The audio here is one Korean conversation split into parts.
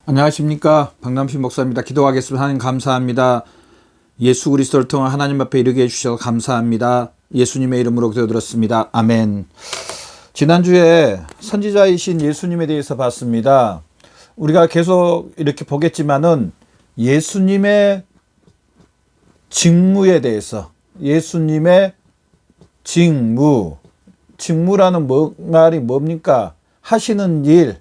안녕하십니까, 박남신 목사입니다. 기도하겠습니다. 하나님 감사합니다. 예수 그리스도를 통해 하나님 앞에 이르게 해주셔서 감사합니다. 예수님의 이름으로 기도드렸습니다. 아멘. 지난주에 선지자이신 예수님에 대해서 봤습니다. 우리가 계속 이렇게 보겠지만은 예수님의 직무에 대해서, 예수님의 직무라는 말이 뭡니까? 하시는 일,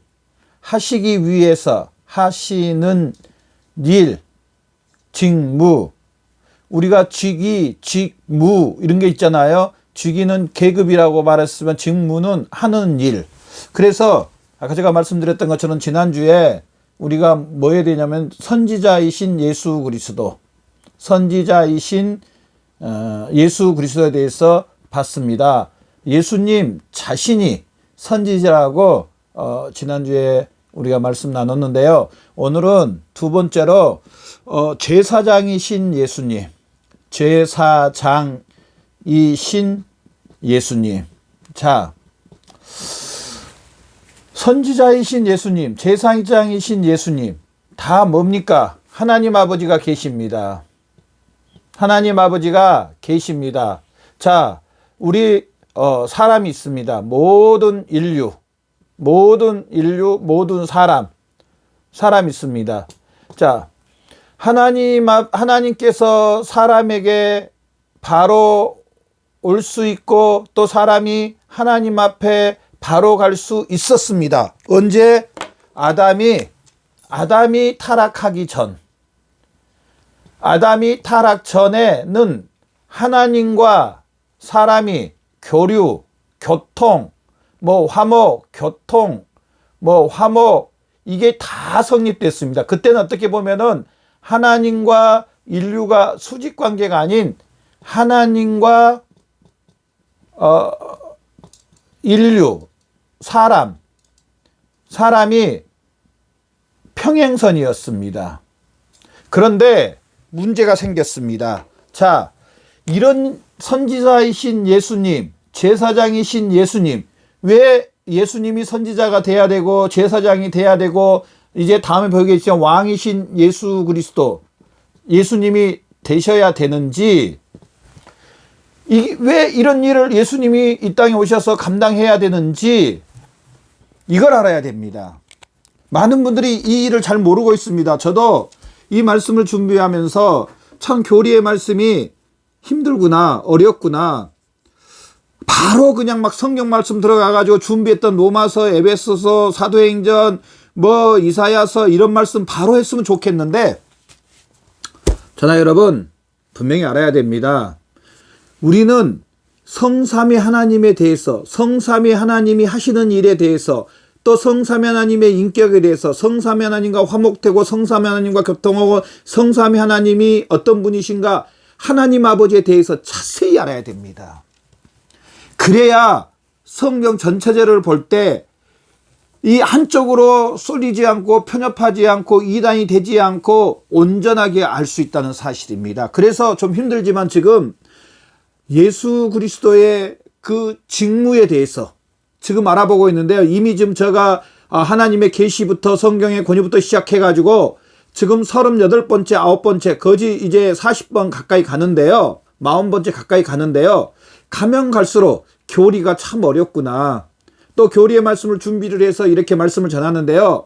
하시기 위해서 하시는 일, 직무. 우리가 직무 이런 게 있잖아요. 직위는 계급이라고 말했으면 직무는 하는 일. 그래서 아까 제가 말씀드렸던 것처럼 지난주에 우리가 뭐 해야 되냐면 선지자이신 예수 그리스도, 선지자이신 예수 그리스도에 대해서 봤습니다. 예수님 자신이 선지자라고 지난주에 우리가 말씀 나눴는데요. 오늘은 두 번째로 제사장이신 예수님, 제사장이신 예수님. 자, 선지자이신 예수님, 제사장이신 예수님 다 뭡니까? 하나님 아버지가 계십니다. 하나님 아버지가 계십니다. 자, 우리 사람이 있습니다. 모든 인류, 모든 사람 있습니다. 자, 하나님께서 사람에게 바로 올 수 있고 또 사람이 하나님 앞에 바로 갈 수 있었습니다. 언제? 아담이 타락하기 전. 아담이 타락 전에는 하나님과 사람이 교류, 교통, 화목, 이게 다 성립됐습니다. 그때는 어떻게 보면은 하나님과 인류가 수직 관계가 아닌 하나님과 인류, 사람이 평행선이었습니다. 그런데 문제가 생겼습니다. 자, 이런 선지자이신 예수님, 제사장이신 예수님, 왜 예수님이 선지자가 돼야 되고 제사장이 돼야 되고 이제 다음에 보겠지만 왕이신 예수 그리스도, 예수님이 되셔야 되는지, 왜 이런 일을 예수님이 이 땅에 오셔서 감당해야 되는지 이걸 알아야 됩니다. 많은 분들이 이 일을 잘 모르고 있습니다. 저도 이 말씀을 준비하면서 참 교리의 말씀이 힘들구나, 어렵구나. 바로 그냥 막 성경 말씀 들어가가지고 준비했던 로마서, 에베소서, 사도행전, 이사야서 이런 말씀 바로 했으면 좋겠는데, 저나 여러분 분명히 알아야 됩니다. 우리는 성삼위 하나님에 대해서, 성삼위 하나님이 하시는 일에 대해서, 또 성삼위 하나님의 인격에 대해서, 성삼위 하나님과 화목되고 성삼위 하나님과 교통하고 성삼위 하나님이 어떤 분이신가, 하나님 아버지에 대해서 자세히 알아야 됩니다. 그래야 성경 전체제를 볼 때 이 한쪽으로 쏠리지 않고 편협하지 않고 이단이 되지 않고 온전하게 알 수 있다는 사실입니다. 그래서 좀 힘들지만 지금 예수 그리스도의 그 직무에 대해서 지금 알아보고 있는데요. 이미 지금 제가 하나님의 계시부터 성경의 권위부터 시작해가지고 지금 38번째, 9번째, 거의 이제 40번 가까이 가는데요. 40번째 가까이 가는데요. 가면 갈수록 교리가 참 어렵구나. 또 교리의 말씀을 준비를 해서 이렇게 말씀을 전하는데요.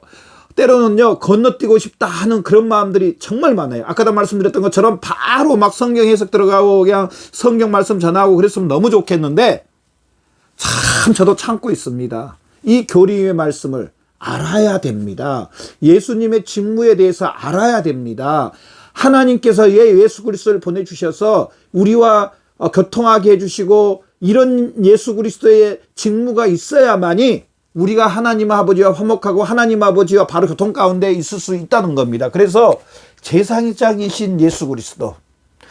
때로는요, 건너뛰고 싶다 하는 그런 마음들이 정말 많아요. 아까도 말씀드렸던 것처럼 바로 막 성경 해석 들어가고 그냥 성경 말씀 전하고 그랬으면 너무 좋겠는데 참 저도 참고 있습니다. 이 교리의 말씀을 알아야 됩니다. 예수님의 직무에 대해서 알아야 됩니다. 하나님께서 예수 그리스도를 보내주셔서 우리와 교통하게 해주시고 이런 예수 그리스도의 직무가 있어야만이 우리가 하나님 아버지와 화목하고 하나님 아버지와 바로 교통 가운데 있을 수 있다는 겁니다. 그래서 제사장이신 예수 그리스도,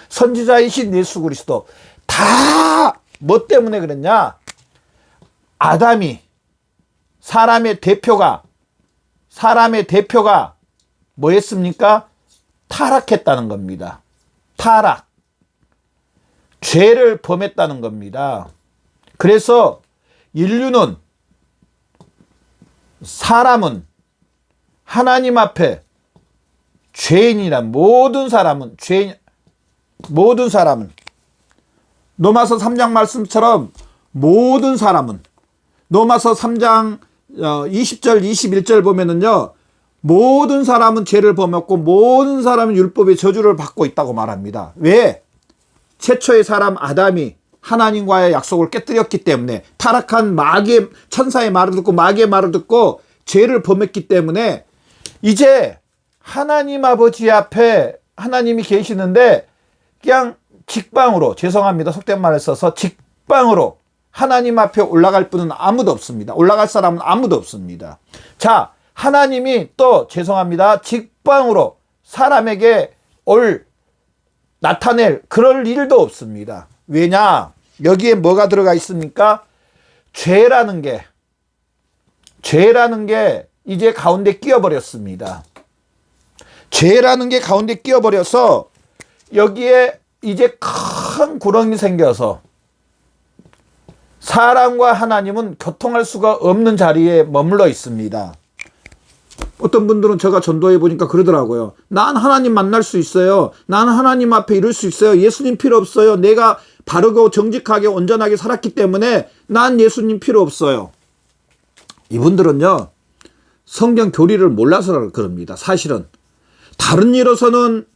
선지자이신 예수 그리스도 다 뭐 때문에 그랬냐? 아담이 사람의 대표가 뭐 했습니까? 타락했다는 겁니다. 타락. 죄를 범했다는 겁니다. 그래서 사람은 하나님 앞에 죄인이란 모든 사람은 로마서 3장 말씀처럼 모든 사람은 로마서 3장 20절 21절 보면은요, 모든 사람은 죄를 범했고 모든 사람은 율법의 저주를 받고 있다고 말합니다. 왜? 최초의 사람 아담이 하나님과의 약속을 깨뜨렸기 때문에, 타락한 마귀의 천사의 말을 듣고 마귀의 말을 듣고 죄를 범했기 때문에 이제 하나님 아버지 앞에 하나님이 계시는데 그냥 직방으로, 죄송합니다, 속된 말을 써서 직방으로 하나님 앞에 올라갈 분은 아무도 없습니다. 올라갈 사람은 아무도 없습니다. 자, 하나님이 또 죄송합니다, 직방으로 사람에게 나타낼 그럴 일도 없습니다. 왜냐? 여기에 뭐가 들어가 있습니까? 죄라는 게 이제 가운데 끼어버렸습니다. 죄라는 게 가운데 끼어버려서 여기에 이제 큰 구렁이 생겨서 사람과 하나님은 교통할 수가 없는 자리에 머물러 있습니다. 어떤 분들은 제가 전도해 보니까 그러더라고요. 난 하나님 만날 수 있어요. 난 하나님 앞에 이룰 수 있어요. 예수님 필요 없어요. 내가 바르고 정직하게 온전하게 살았기 때문에 난 예수님 필요 없어요. 이분들은요, 성경 교리를 몰라서 그럽니다. 사실은 다른 일로서는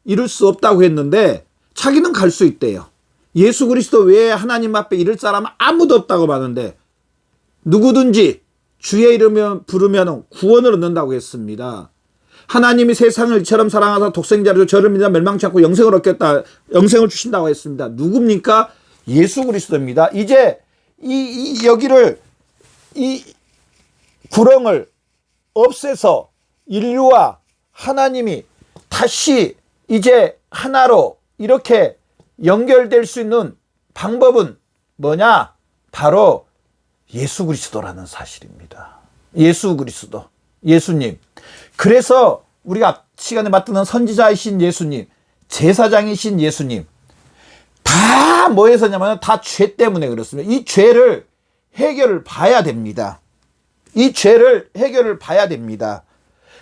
이룰 수 없다고 했는데 자기는 갈 수 있대요. 예수 그리스도 외에 하나님 앞에 이를 사람은 아무도 없다고 하는데, 누구든지 주의 이름을 부르면 구원을 얻는다고 했습니다. 하나님이 세상을 이처럼 사랑하사 독생자를 저를 믿어 멸망치 않고 영생을 주신다고 했습니다. 누굽니까? 예수 그리스도입니다. 이제 여기를, 이 구렁을 없애서 인류와 하나님이 다시 이제 하나로 이렇게 연결될 수 있는 방법은 뭐냐? 바로 예수 그리스도라는 사실입니다. 예수 그리스도, 예수님. 그래서 우리가 앞 시간에 맞드는 선지자이신 예수님, 제사장이신 예수님, 다 뭐해서냐면 다 죄 때문에 그렇습니다. 이 죄를 해결을 봐야 됩니다. 이 죄를 해결을 봐야 됩니다.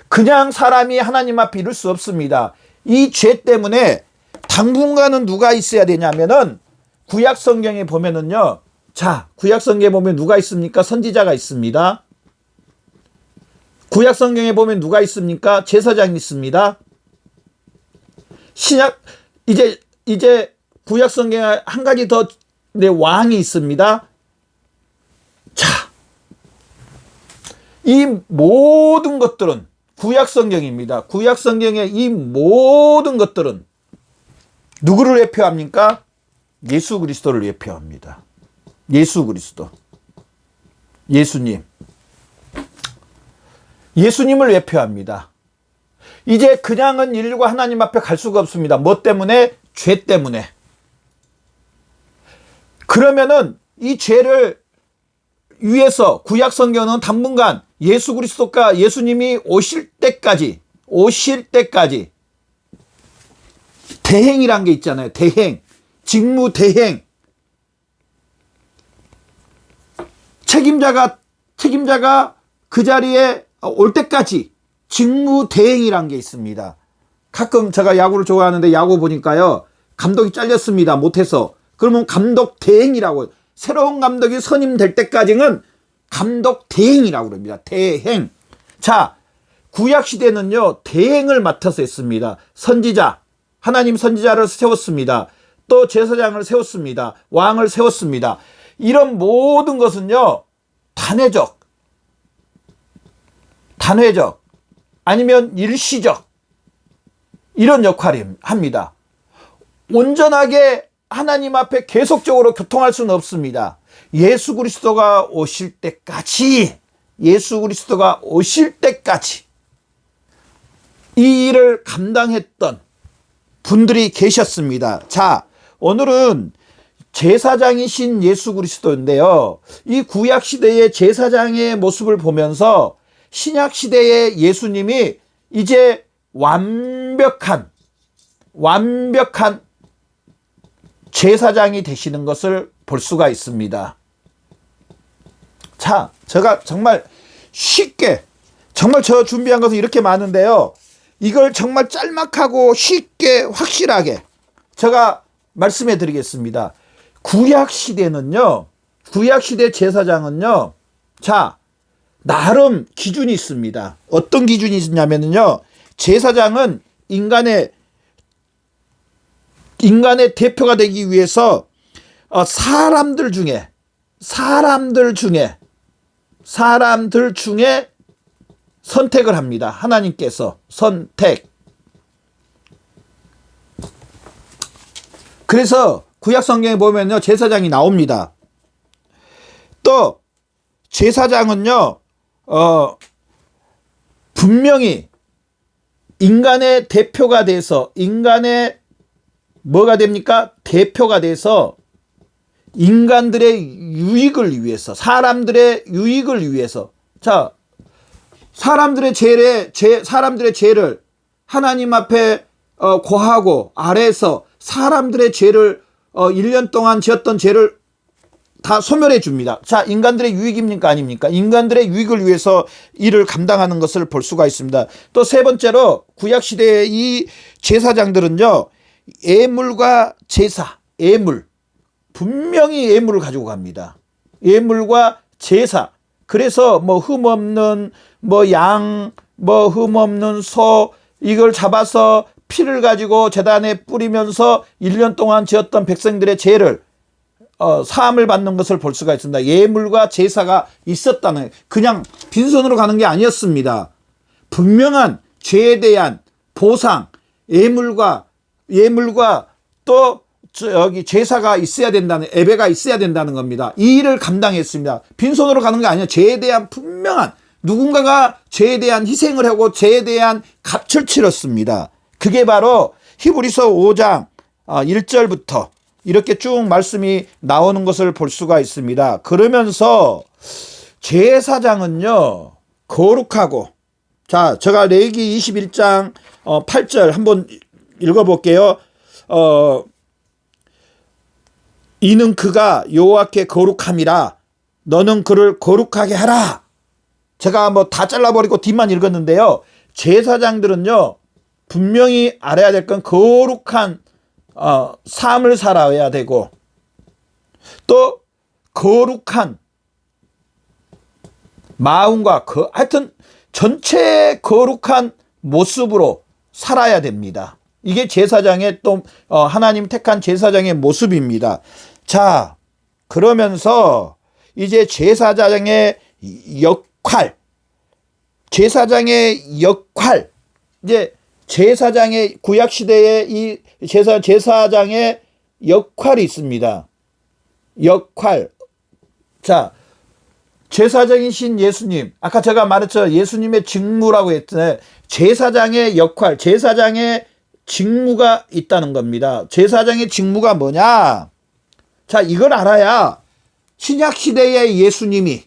그냥 사람이 하나님 앞에 이룰 수 없습니다. 이 죄 때문에 당분간은 누가 있어야 되냐면은, 구약 성경에 보면은요, 자, 구약 성경에 보면 누가 있습니까? 선지자가 있습니다. 구약 성경에 보면 누가 있습니까? 제사장이 있습니다. 신약, 이제 구약 성경에 한 가지 더, 왕이 있습니다. 자, 이 모든 것들은 구약 성경입니다. 구약 성경의 이 모든 것들은 누구를 예표합니까? 예수 그리스도를 예표합니다. 예수 그리스도, 예수님, 예수님을 예표합니다. 이제 그냥은 인류가 하나님 앞에 갈 수가 없습니다. 뭐 때문에? 죄 때문에. 그러면은 이 죄를 위해서 구약 성경은 당분간 예수 그리스도가, 예수님이 오실 때까지 대행이란 게 있잖아요. 대행, 직무 대행. 책임자가 그 자리에 올 때까지 직무 대행이란 게 있습니다. 가끔 제가 야구를 좋아하는데 야구 보니까요, 감독이 잘렸습니다. 못해서. 그러면 감독 대행이라고, 새로운 감독이 선임될 때까지는 감독 대행이라고 그럽니다. 대행. 자, 구약 시대는요, 대행을 맡아서 했습니다. 선지자, 하나님 선지자를 세웠습니다. 또 제사장을 세웠습니다. 왕을 세웠습니다. 이런 모든 것은요, 단회적 아니면 일시적 이런 역할을 합니다. 온전하게 하나님 앞에 계속적으로 교통할 수는 없습니다. 예수 그리스도가 오실 때까지 이 일을 감당했던 분들이 계셨습니다. 자, 오늘은 제사장이신 예수 그리스도인데요, 이 구약 시대의 제사장의 모습을 보면서 신약 시대의 예수님이 이제 완벽한 제사장이 되시는 것을 볼 수가 있습니다. 자, 제가 정말 쉽게 정말 저 준비한 것은 이렇게 많은데요. 이걸 정말 짤막하고 쉽게 확실하게 제가 말씀해 드리겠습니다. 구약시대는요, 구약시대 제사장은요, 자, 나름 기준이 있습니다. 어떤 기준이 있냐면요, 제사장은 인간의 대표가 되기 위해서 사람들 중에 선택을 합니다. 하나님께서 선택. 그래서 구약 성경에 보면요, 제사장이 나옵니다. 또 제사장은요, 분명히 인간의 대표가 돼서, 인간의 뭐가 됩니까? 대표가 돼서 인간들의 유익을 위해서, 사람들의 유익을 위해서, 자, 사람들의 죄를 하나님 앞에 고하고 아래에서 사람들의 죄를 1년 동안 지었던 죄를 다 소멸해 줍니다. 자, 인간들의 유익입니까? 아닙니까? 인간들의 유익을 위해서 일을 감당하는 것을 볼 수가 있습니다. 또 세 번째로 구약시대의 이 제사장들은요, 예물과 제사, 예물, 분명히 예물을 가지고 갑니다. 예물과 제사. 그래서 뭐 흠없는 뭐 양, 뭐 흠없는 소, 이걸 잡아서 피를 가지고 제단에 뿌리면서 1년 동안 지었던 백성들의 죄를 사함을 받는 것을 볼 수가 있습니다. 예물과 제사가 있었다는, 그냥 빈손으로 가는 게 아니었습니다. 분명한 죄에 대한 보상, 예물과 또 여기 제사가 있어야 된다는, 예배가 있어야 된다는 겁니다. 이 일을 감당했습니다. 빈손으로 가는 게 아니라 죄에 대한 분명한, 누군가가 죄에 대한 희생을 하고 죄에 대한 값을 치렀습니다. 그게 바로 히브리서 5장 1절부터 이렇게 쭉 말씀이 나오는 것을 볼 수가 있습니다. 그러면서 제사장은요, 거룩하고, 자, 제가 레위기 21장 8절 한번 읽어볼게요. 이는 그가 여호와께 거룩함이라 너는 그를 거룩하게 하라. 제가 뭐 다 잘라버리고 뒤만 읽었는데요. 제사장들은요, 분명히 알아야 될 건 거룩한 삶을 살아야 되고, 또 거룩한 마음과 하여튼 전체 거룩한 모습으로 살아야 됩니다. 이게 제사장의 또 하나님 택한 제사장의 모습입니다. 자, 그러면서 이제 제사장의 역할, 이제 제사장의 구약시대에 이 제사장의 역할이 있습니다. 역할. 자, 제사장이신 예수님, 아까 제가 말했죠. 예수님의 직무라고 했잖아요. 제사장의 역할, 제사장의 직무가 있다는 겁니다. 제사장의 직무가 뭐냐? 자, 이걸 알아야 신약시대의 예수님이,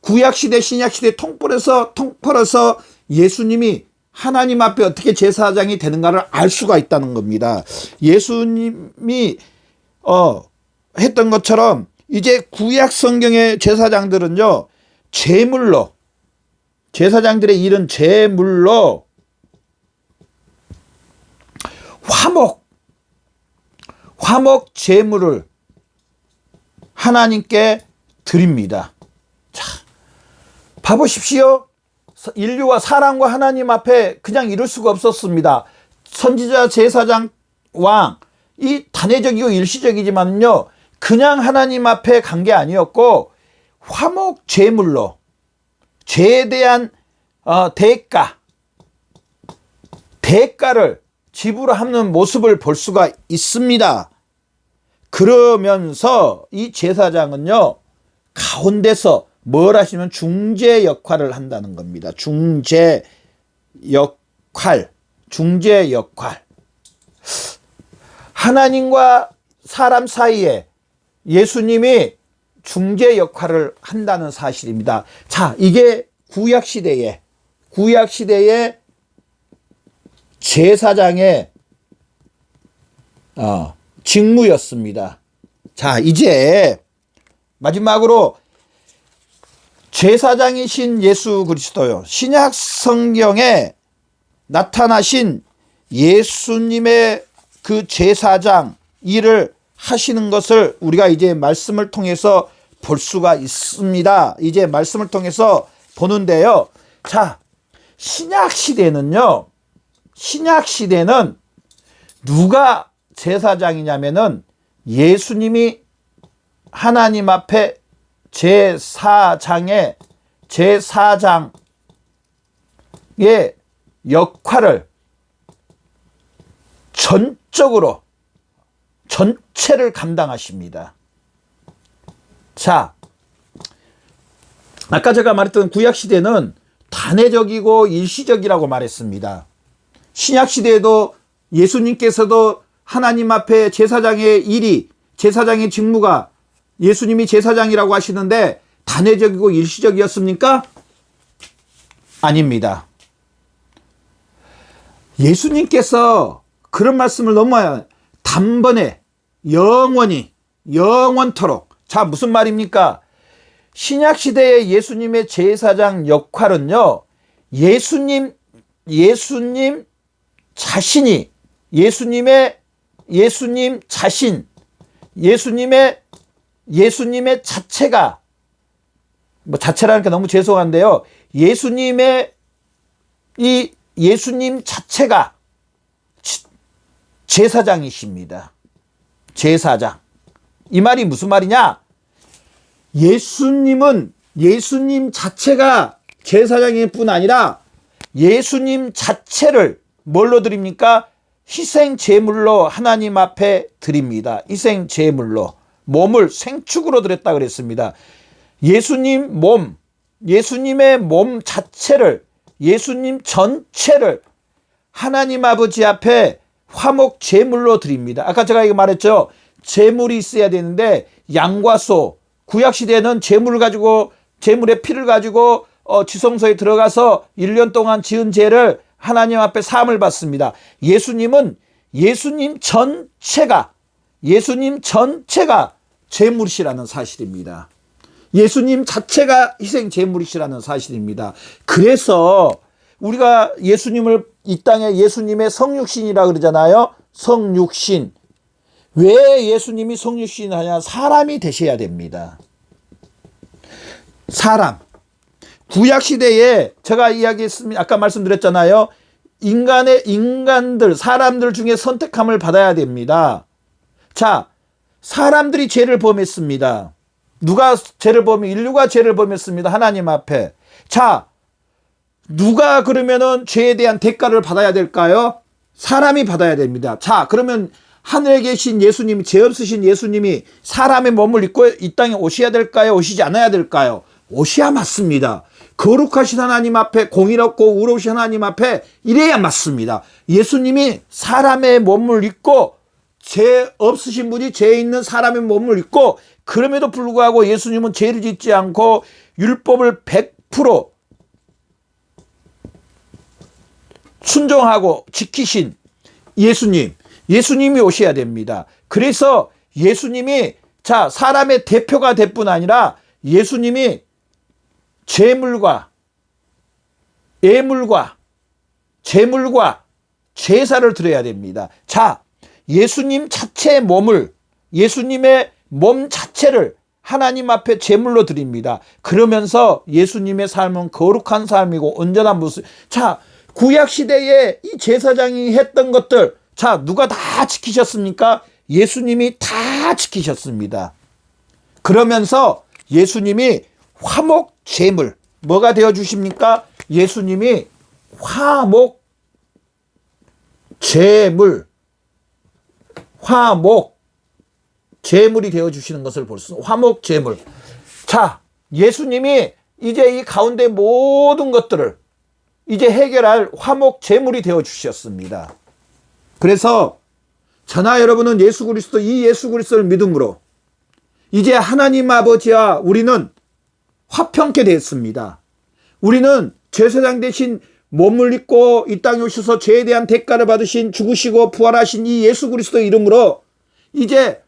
구약시대, 신약시대 통틀어서 예수님이 하나님 앞에 어떻게 제사장이 되는가를 알 수가 있다는 겁니다. 예수님이 했던 것처럼 이제 구약 성경의 제사장들은요, 제물로, 제사장들의 일은 제물로 화목 제물을 하나님께 드립니다. 자, 봐보십시오. 인류와 사람과 하나님 앞에 그냥 이룰 수가 없었습니다. 선지자, 제사장, 왕, 이 단회적이고 일시적이지만요, 그냥 하나님 앞에 간 게 아니었고 화목 제물로 죄에 대한 대가를 지불하는 모습을 볼 수가 있습니다. 그러면서 이 제사장은요, 가운데서 뭘 하시면 중재 역할을 한다는 겁니다. 중재 역할. 하나님과 사람 사이에 예수님이 중재 역할을 한다는 사실입니다. 자, 이게 구약시대의 제사장의 직무였습니다. 자, 이제 마지막으로 제사장이신 예수 그리스도요. 신약 성경에 나타나신 예수님의 그 제사장 일을 하시는 것을 우리가 이제 말씀을 통해서 볼 수가 있습니다. 이제 말씀을 통해서 보는데요. 자, 신약 시대는요. 신약 시대는 누가 제사장이냐면은 예수님이 하나님 앞에 제사장의 역할을 전적으로 전체를 감당하십니다. 자, 아까 제가 말했던 구약시대는 단회적이고 일시적이라고 말했습니다. 신약시대에도 예수님께서도 하나님 앞에 제사장의 일이, 제사장의 직무가 예수님이 제사장이라고 하시는데 단회적이고 일시적이었습니까? 아닙니다. 예수님께서 그런 말씀을 넘어야 단번에 영원토록. 자, 무슨 말입니까? 신약시대의 예수님의 제사장 역할은요, 예수님 자신이, 예수님의 자체가, 뭐 자체라니까 너무 죄송한데요. 예수님 자체가 제사장이십니다. 제사장. 이 말이 무슨 말이냐? 예수님 자체가 제사장일 뿐 아니라 예수님 자체를 뭘로 드립니까? 희생 제물로 하나님 앞에 드립니다. 희생 제물로 몸을 생축으로 드렸다 그랬습니다. 예수님의 몸 자체를, 예수님 전체를 하나님 아버지 앞에 화목 제물로 드립니다. 아까 제가 이거 말했죠. 제물이 있어야 되는데 양과 소, 구약시대는 제물의 피를 가지고 지성소에 들어가서 1년 동안 지은 죄를 하나님 앞에 사함을 받습니다. 예수님은 예수님 전체가 제물이시라는 사실입니다. 예수님 자체가 희생 제물이시라는 사실입니다. 그래서 우리가 예수님을 이 땅에 예수님의 성육신이라 그러잖아요. 성육신. 왜 예수님이 성육신 하냐? 사람이 되셔야 됩니다. 사람. 구약시대에 제가 이야기했습니다. 아까 말씀드렸잖아요. 사람들 중에 선택함을 받아야 됩니다. 자, 사람들이 죄를 범했습니다. 누가 죄를 인류가 죄를 범했습니다. 하나님 앞에. 자, 누가 그러면은 죄에 대한 대가를 받아야 될까요? 사람이 받아야 됩니다. 자, 그러면 하늘에 계신 예수님이, 죄 없으신 예수님이 사람의 몸을 입고 이 땅에 오셔야 될까요? 오시지 않아야 될까요? 오셔야 맞습니다. 거룩하신 하나님 앞에, 공의롭고 의로우신 하나님 앞에 이래야 맞습니다. 예수님이 사람의 몸을 입고, 죄 없으신 분이 죄 있는 사람의 몸을 입고, 그럼에도 불구하고 예수님은 죄를 짓지 않고 율법을 100% 순종하고 지키신 예수님이 오셔야 됩니다. 그래서 예수님이, 자, 사람의 대표가 될 뿐 아니라 예수님이 제물과 제사를 드려야 됩니다. 자, 예수님 자체의 몸을, 예수님의 몸 자체를 하나님 앞에 제물로 드립니다. 그러면서 예수님의 삶은 거룩한 삶이고 온전한 모습. 자, 구약시대에 이 제사장이 했던 것들, 자, 누가 다 지키셨습니까? 예수님이 다 지키셨습니다. 그러면서 예수님이 화목 제물, 뭐가 되어 주십니까? 예수님이 화목 제물이 되어 주시는 것을 볼 수, 화목 제물. 자, 예수님이 이제 이 가운데 모든 것들을 이제 해결할 화목 제물이 되어 주셨습니다. 그래서 저나 여러분은 이 예수 그리스도를 믿음으로 이제 하나님 아버지와 우리는 화평케 됐습니다. 우리는 제사장 대신 몸을 입고 이 땅에 오셔서 죄에 대한 대가를 받으신, 죽으시고 부활하신 이 예수 그리스도의 이름으로 이제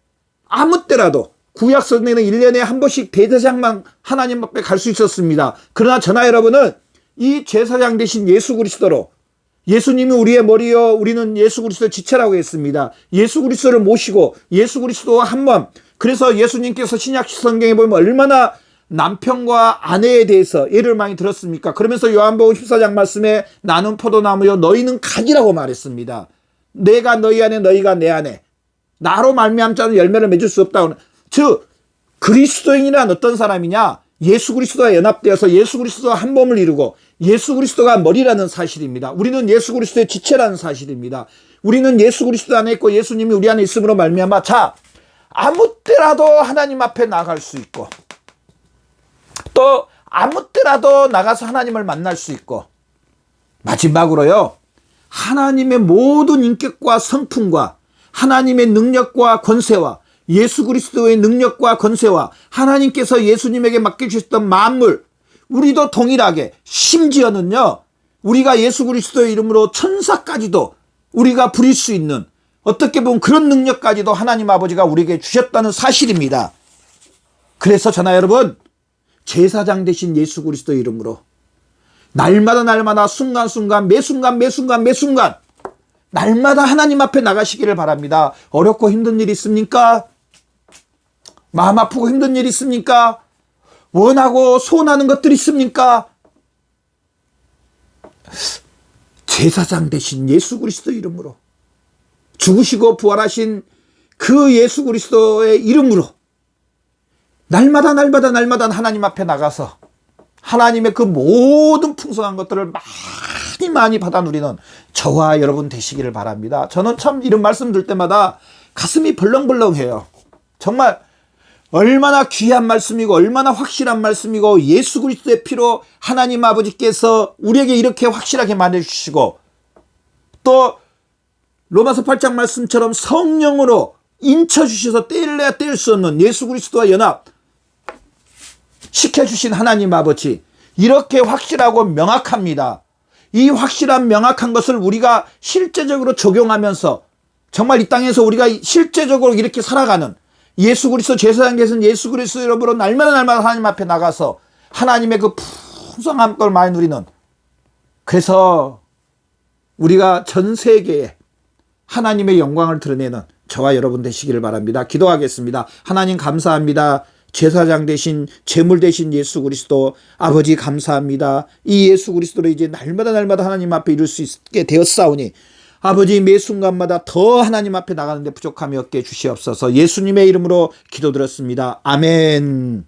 아무 때라도 구약성경에는 1년에 한 번씩 대제사장만 하나님 앞에 갈 수 있었습니다. 그러나 저나 여러분은 이 제사장 대신 예수 그리스도로, 예수님이 우리의 머리요 우리는 예수 그리스도의 지체라고 했습니다. 예수 그리스도를 모시고 예수 그리스도와 한번, 그래서 예수님께서 신약 성경에 보면 얼마나 남편과 아내에 대해서 예를 많이 들었습니까? 그러면서 요한복음 14장 말씀에 나는 포도나무요 너희는 가지라고 말했습니다. 내가 너희 안에 너희가 내 안에, 나로 말미암지 않은 열매를 맺을 수 없다고. 즉 그리스도인이란 어떤 사람이냐? 예수 그리스도와 연합되어서 예수 그리스도와 한 몸을 이루고 예수 그리스도가 머리라는 사실입니다. 우리는 예수 그리스도의 지체라는 사실입니다. 우리는 예수 그리스도 안에 있고 예수님이 우리 안에 있음으로 말미암아 자 아무 때라도 하나님 앞에 나갈 수 있고 또 아무 때라도 나가서 하나님을 만날 수 있고, 마지막으로요, 하나님의 모든 인격과 성품과 하나님의 능력과 권세와 예수 그리스도의 능력과 권세와 하나님께서 예수님에게 맡겨주셨던 만물, 우리도 동일하게, 심지어는요 우리가 예수 그리스도의 이름으로 천사까지도 우리가 부릴 수 있는, 어떻게 보면 그런 능력까지도 하나님 아버지가 우리에게 주셨다는 사실입니다. 그래서 저나 여러분, 제사장 되신 예수 그리스도의 이름으로 날마다 순간순간 매순간 날마다 하나님 앞에 나가시기를 바랍니다. 어렵고 힘든 일 있습니까? 마음 아프고 힘든 일 있습니까? 원하고 소원하는 것들 있습니까? 제사장 되신 예수 그리스도의 이름으로, 죽으시고 부활하신 그 예수 그리스도의 이름으로 날마다 하나님 앞에 나가서 하나님의 그 모든 풍성한 것들을 많이 받아 누리는 저와 여러분 되시기를 바랍니다. 저는 참 이런 말씀 들 때마다 가슴이 벌렁벌렁해요. 정말 얼마나 귀한 말씀이고 얼마나 확실한 말씀이고, 예수 그리스도의 피로 하나님 아버지께서 우리에게 이렇게 확실하게 만들어주시고, 또 로마서 8장 말씀처럼 성령으로 인쳐주셔서 떼일래야 뗄 수 없는 예수 그리스도와 연합 시켜주신 하나님 아버지, 이렇게 확실하고 명확합니다. 이 확실한 명확한 것을 우리가 실제적으로 적용하면서 정말 이 땅에서 우리가 실제적으로 이렇게 살아가는 예수 그리스도 제사장 계신 예수 그리스도 이름으로 날마다 하나님 앞에 나가서 하나님의 그 풍성한 걸 많이 누리는, 그래서 우리가 전 세계에 하나님의 영광을 드러내는 저와 여러분 되시기를 바랍니다. 기도하겠습니다. 하나님 감사합니다. 제사장 대신 제물 대신 예수 그리스도 아버지 감사합니다. 이 예수 그리스도로 이제 날마다 하나님 앞에 이룰 수 있게 되었사오니 아버지 매 순간마다 더 하나님 앞에 나가는데 부족함이 없게 주시옵소서. 예수님의 이름으로 기도드렸습니다. 아멘.